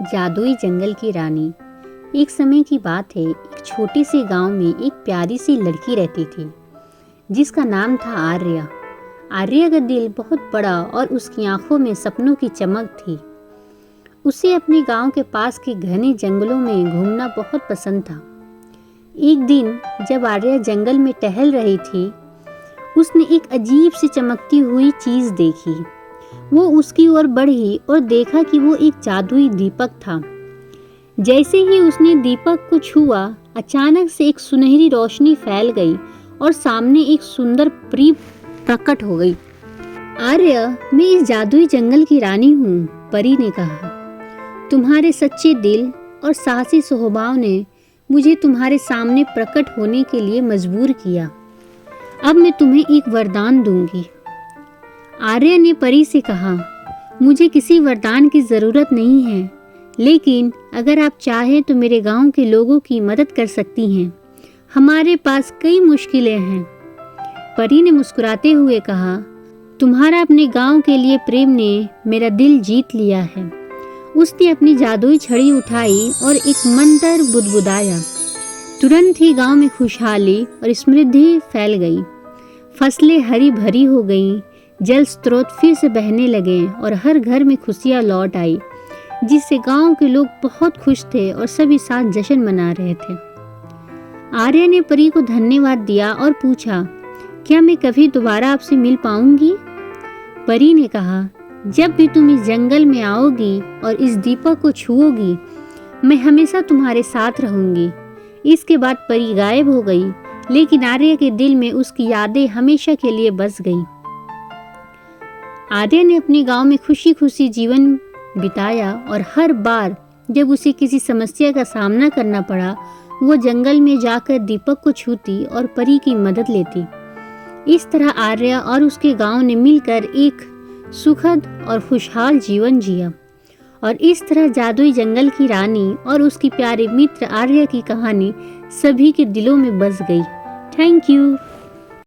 जादुई जंगल की रानी। एक समय की बात है, एक छोटे से गांव में एक प्यारी सी लड़की रहती थी जिसका नाम था आर्या। आर्या का दिल बहुत बड़ा और उसकी आंखों में सपनों की चमक थी। उसे अपने गांव के पास के घने जंगलों में घूमना बहुत पसंद था। एक दिन जब आर्या जंगल में टहल रही थी, उसने एक अजीब सी चमकती हुई चीज देखी। वो उसकी ओर बढ़ी और देखा कि वो एक जादुई दीपक था। जैसे ही उसने दीपक को छुआ, अचानक से एक सुनहरी रोशनी फैल गई और सामने एक सुंदर परी प्रकट हो गई। आर्या, मैं इस जादुई जंगल की रानी हूँ, परी ने कहा। तुम्हारे सच्चे दिल और साहसी स्वभाव ने मुझे तुम्हारे सामने प्रकट होने के लिए मजबूर किया। अब मैं तुम्हें एक वरदान दूंगी। आर्या ने परी से कहा, मुझे किसी वरदान की ज़रूरत नहीं है, लेकिन अगर आप चाहें तो मेरे गांव के लोगों की मदद कर सकती हैं। हमारे पास कई मुश्किलें हैं। परी ने मुस्कुराते हुए कहा, तुम्हारा अपने गांव के लिए प्रेम ने मेरा दिल जीत लिया है। उसने अपनी जादुई छड़ी उठाई और एक मंत्र बुदबुदाया। तुरंत ही गांव में खुशहाली और समृद्धि फैल गई। फसलें हरी भरी हो गईं, जल स्रोत फिर से बहने लगे और हर घर में खुशियां लौट आई, जिससे गांव के लोग बहुत खुश थे और सभी साथ जश्न मना रहे थे। आर्या ने परी को धन्यवाद दिया और पूछा, क्या मैं कभी दोबारा आपसे मिल पाऊंगी? परी ने कहा, जब भी तुम इस जंगल में आओगी और इस दीपक को छुओगी, मैं हमेशा तुम्हारे साथ रहूंगी। इसके बाद परी गायब हो गई, लेकिन आर्या के दिल में उसकी यादें हमेशा के लिए बस गईं। आर्या ने अपने गांव में खुशी खुशी जीवन बिताया और हर बार जब उसे किसी समस्या का सामना करना पड़ा, वो जंगल में जाकर दीपक को छूती और परी की मदद लेती। इस तरह आर्या और उसके गांव ने मिलकर एक सुखद और खुशहाल जीवन जिया। और इस तरह जादुई जंगल की रानी और उसकी प्यारे मित्र आर्या की कहानी सभी के दिलों में बस गई। Thank you.